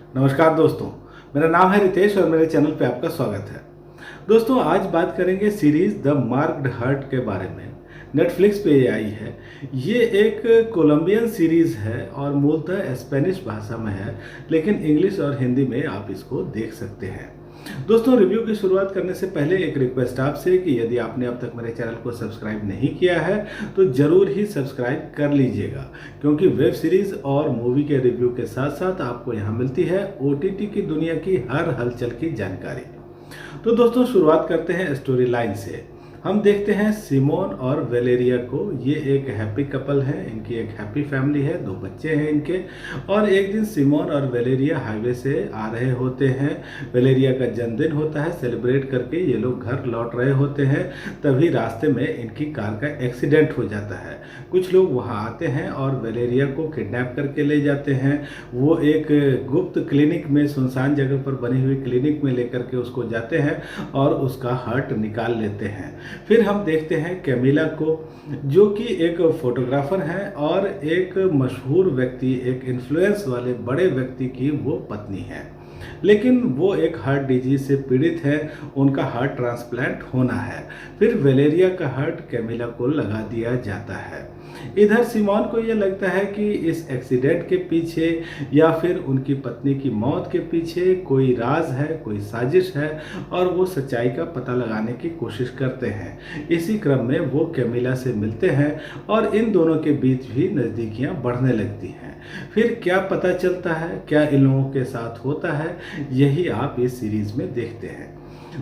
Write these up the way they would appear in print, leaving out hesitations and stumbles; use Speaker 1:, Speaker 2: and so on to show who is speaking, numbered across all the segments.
Speaker 1: नमस्कार दोस्तों, मेरा नाम है रितेश और मेरे चैनल पे आपका स्वागत है। दोस्तों, आज बात करेंगे सीरीज द मार्क्ड हर्ट के बारे में। नेटफ्लिक्स पे ये आई है। ये एक कोलंबियन सीरीज है और मूलतः स्पेनिश भाषा में है, लेकिन इंग्लिश और हिंदी में आप इसको देख सकते हैं। दोस्तों, रिव्यू की शुरुआत करने से पहले एक रिक्वेस्ट आपसे कि यदि आपने अब तक मेरे चैनल को सब्सक्राइब नहीं किया है तो ज़रूर ही सब्सक्राइब कर लीजिएगा, क्योंकि वेब सीरीज़ और मूवी के रिव्यू के साथ साथ आपको यहाँ मिलती है ओटीटी की दुनिया की हर हलचल की जानकारी। तो दोस्तों, शुरुआत करते हैं स्टोरी लाइन से। हम देखते हैं सिमोन और वेलेरिया को। ये एक हैप्पी कपल है, इनकी एक हैप्पी फैमिली है, 2 बच्चे हैं इनके। और एक दिन सिमोन और वेलेरिया हाईवे से आ रहे होते हैं। वेलेरिया का जन्मदिन होता है, सेलिब्रेट करके ये लोग घर लौट रहे होते हैं। तभी रास्ते में इनकी कार का एक्सीडेंट हो जाता है। कुछ लोग वहाँ आते हैं और वेलेरिया को किडनैप करके ले जाते हैं। वो एक गुप्त क्लिनिक में, सुनसान जगह पर बनी हुई क्लिनिक में लेकर के उसको जाते हैं और उसका हार्ट निकाल लेते हैं। फिर हम देखते हैं कैमिला को, जो कि एक फोटोग्राफर है और एक मशहूर व्यक्ति, एक इन्फ्लुएंस वाले बड़े व्यक्ति की वो पत्नी है, लेकिन वो एक हार्ट डिजीज से पीड़ित है। उनका हार्ट ट्रांसप्लांट होना है। फिर वेलेरिया का हार्ट कैमिला को लगा दिया जाता है। इधर सिमोन को ये लगता है कि इस एक्सीडेंट के पीछे या फिर उनकी पत्नी की मौत के पीछे कोई राज है, कोई साजिश है, और वो सच्चाई का पता लगाने की कोशिश करते हैं। इसी क्रम में वो कैमिला से मिलते हैं और इन दोनों के बीच भी नज़दीकियां बढ़ने लगती हैं। फिर क्या पता चलता है, क्या इन लोगों के साथ होता है, यही आप इस सीरीज में देखते हैं।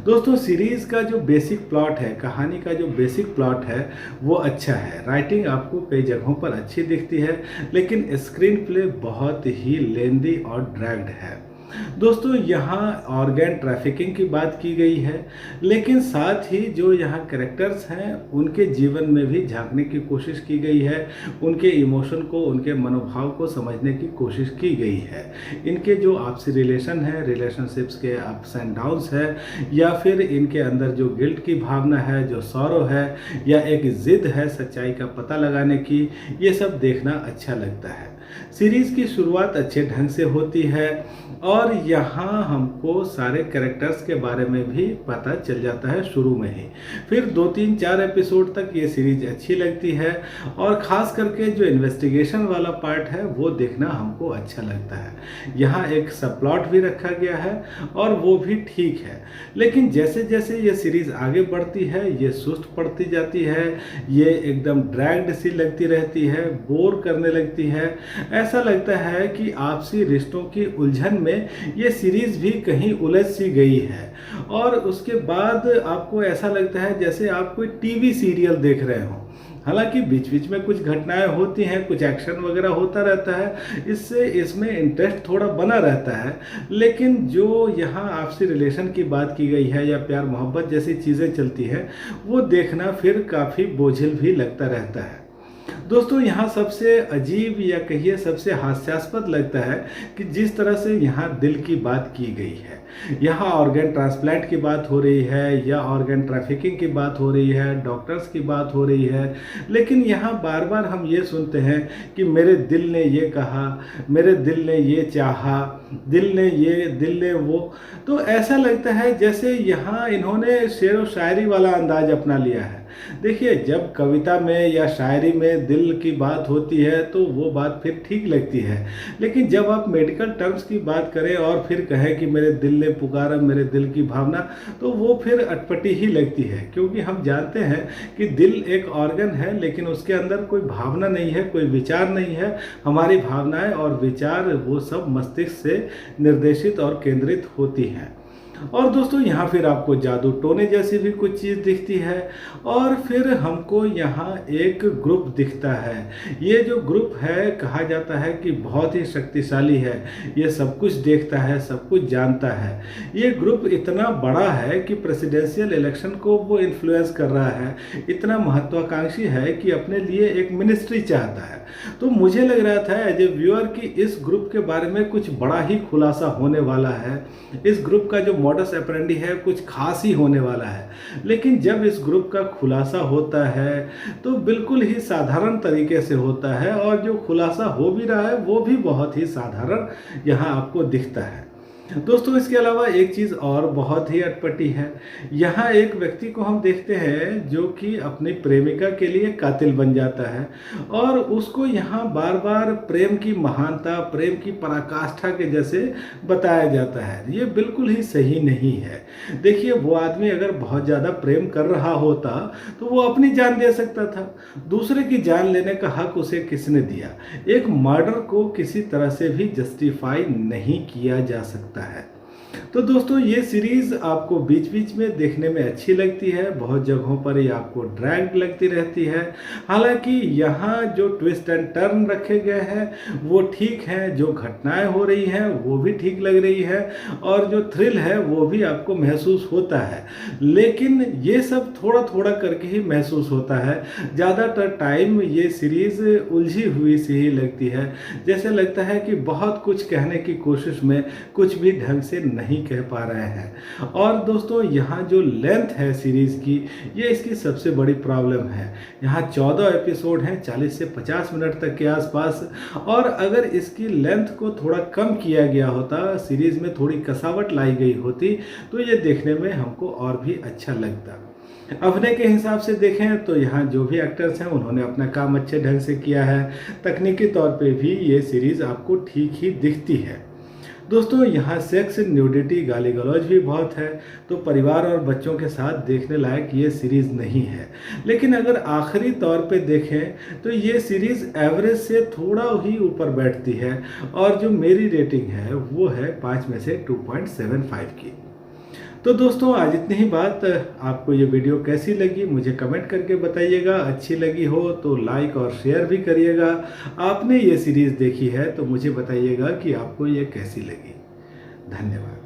Speaker 1: दोस्तों, सीरीज का जो बेसिक प्लॉट है, कहानी का जो बेसिक प्लॉट है, वो अच्छा है। राइटिंग आपको कई जगहों पर अच्छी दिखती है, लेकिन स्क्रीन प्ले बहुत ही लेंदी और ड्रैग्ड है। दोस्तों, यहाँ ऑर्गन ट्रैफिकिंग की बात की गई है, लेकिन साथ ही जो यहाँ कैरेक्टर्स हैं उनके जीवन में भी झांकने की कोशिश की गई है। उनके इमोशन को, उनके मनोभाव को समझने की कोशिश की गई है। इनके जो आपसी रिलेशन है, रिलेशनशिप्स के अप्स एंड डाउन्स है, या फिर इनके अंदर जो गिल्ट की भावना है, जो सौरो है, या एक जिद है सच्चाई का पता लगाने की, ये सब देखना अच्छा लगता है। सीरीज की शुरुआत अच्छे ढंग से होती है और यहाँ हमको सारे कैरेक्टर्स के बारे में भी पता चल जाता है शुरू में ही। फिर 2-3-4 एपिसोड तक ये सीरीज अच्छी लगती है और ख़ास करके जो इन्वेस्टिगेशन वाला पार्ट है वो देखना हमको अच्छा लगता है। यहाँ एक सब प्लॉट भी रखा गया है और वो भी ठीक है, लेकिन जैसे जैसे ये सीरीज आगे बढ़ती है ये सुस्त पड़ती जाती है, ये एकदम ड्रैग्ड सी लगती रहती है, बोर करने लगती है। ऐसा लगता है कि आपसी रिश्तों की उलझन में ये सीरीज भी कहीं उलझ सी गई है, और उसके बाद आपको ऐसा लगता है जैसे आप कोई टीवी सीरियल देख रहे हो। हालांकि बीच बीच में कुछ घटनाएं होती हैं, कुछ एक्शन वगैरह होता रहता है, इससे इसमें इंटरेस्ट थोड़ा बना रहता है, लेकिन जो यहाँ आपसी रिलेशन की बात की गई है या प्यार मोहब्बत जैसी चीज़ें चलती हैं, वो देखना फिर काफ़ी बोझिल भी लगता रहता है। दोस्तों, यहाँ सबसे अजीब या कहिए सबसे हास्यास्पद लगता है कि जिस तरह से यहाँ दिल की बात की गई है। यहाँ ऑर्गन ट्रांसप्लांट की बात हो रही है या ऑर्गन ट्रैफिकिंग की बात हो रही है, डॉक्टर्स की बात हो रही है, लेकिन यहाँ बार बार हम ये सुनते हैं कि मेरे दिल ने ये कहा, मेरे दिल ने ये चाहा, दिल ने ये, दिल ने वो। तो ऐसा लगता है जैसे यहाँ इन्होंने शेर व शायरी वाला अंदाज अपना लिया है। देखिए, जब कविता में या शायरी में दिल की बात होती है तो वो बात फिर ठीक लगती है, लेकिन जब आप मेडिकल टर्म्स की बात करें और फिर कहें कि मेरे दिल ने पुकारा, मेरे दिल की भावना, तो वो फिर अटपटी ही लगती है। क्योंकि हम जानते हैं कि दिल एक ऑर्गन है, लेकिन उसके अंदर कोई भावना नहीं है, कोई विचार नहीं है। हमारी भावनाएं और विचार वो सब मस्तिष्क से निर्देशित और केंद्रित होती हैं। और दोस्तों, यहाँ फिर आपको जादू टोने जैसी भी कुछ चीज़ दिखती है, और फिर हमको यहाँ एक ग्रुप दिखता है। ये जो ग्रुप है, कहा जाता है कि बहुत ही शक्तिशाली है, ये सब कुछ देखता है, सब कुछ जानता है। ये ग्रुप इतना बड़ा है कि प्रेसिडेंशियल इलेक्शन को वो इन्फ्लुएंस कर रहा है, इतना महत्वाकांक्षी है कि अपने लिए एक मिनिस्ट्री चाहता है। तो मुझे लग रहा था एज ए व्यूअर कि इस ग्रुप के बारे में कुछ बड़ा ही खुलासा होने वाला है। इस ग्रुप का जो मॉडस ऑपरेंडी है कुछ खास ही होने वाला है, लेकिन जब इस ग्रुप का खुलासा होता है तो बिल्कुल ही साधारण तरीके से होता है, और जो खुलासा हो भी रहा है वो भी बहुत ही साधारण यहाँ आपको दिखता है। दोस्तों इसके अलावा एक चीज़ और बहुत ही अटपटी है। यहाँ एक व्यक्ति को हम देखते हैं जो कि अपनी प्रेमिका के लिए कातिल बन जाता है, और उसको यहाँ बार बार प्रेम की महानता, प्रेम की पराकाष्ठा के जैसे बताया जाता है। ये बिल्कुल ही सही नहीं है। देखिए, वो आदमी अगर बहुत ज़्यादा प्रेम कर रहा होता तो वो अपनी जान दे सकता था। दूसरे की जान लेने का हक उसे किसने दिया? एक मर्डर को किसी तरह से भी जस्टिफाई नहीं किया जा सकता है। तो दोस्तों ये सीरीज़ आपको बीच बीच में देखने में अच्छी लगती है, बहुत जगहों पर ये आपको ड्रैग लगती रहती है। हालांकि यहाँ जो ट्विस्ट एंड टर्न रखे गए हैं वो ठीक है, जो घटनाएं हो रही हैं वो भी ठीक लग रही है, और जो थ्रिल है वो भी आपको महसूस होता है। लेकिन ये सब थोड़ा थोड़ा करके ही महसूस होता है। ज़्यादातर टाइम ये सीरीज़ उलझी हुई सी ही लगती है, जैसे लगता है कि बहुत कुछ कहने की कोशिश में कुछ भी ढंग से नहीं कह पा रहे हैं। और दोस्तों यहाँ जो लेंथ है सीरीज़ की, ये इसकी सबसे बड़ी प्रॉब्लम है। यहाँ 14 एपिसोड हैं, 40 से 50 मिनट तक के आसपास, और अगर इसकी लेंथ को थोड़ा कम किया गया होता, सीरीज़ में थोड़ी कसावट लाई गई होती, तो ये देखने में हमको और भी अच्छा लगता। अभिनय के हिसाब से देखें तो यहाँ जो भी एक्टर्स हैं उन्होंने अपना काम अच्छे ढंग से किया है। तकनीकी तौर पे भी ये सीरीज़ आपको ठीक ही दिखती है। दोस्तों यहाँ सेक्स, न्यूडिटी, गाली गलौज भी बहुत है, तो परिवार और बच्चों के साथ देखने लायक ये सीरीज़ नहीं है। लेकिन अगर आखिरी तौर पे देखें तो ये सीरीज़ एवरेज से थोड़ा ही ऊपर बैठती है, और जो मेरी रेटिंग है वो है 5 में से 2.75 की। तो दोस्तों आज इतनी ही बात। आपको ये वीडियो कैसी लगी मुझे कमेंट करके बताइएगा। अच्छी लगी हो तो लाइक और शेयर भी करिएगा। आपने ये सीरीज़ देखी है तो मुझे बताइएगा कि आपको ये कैसी लगी। धन्यवाद।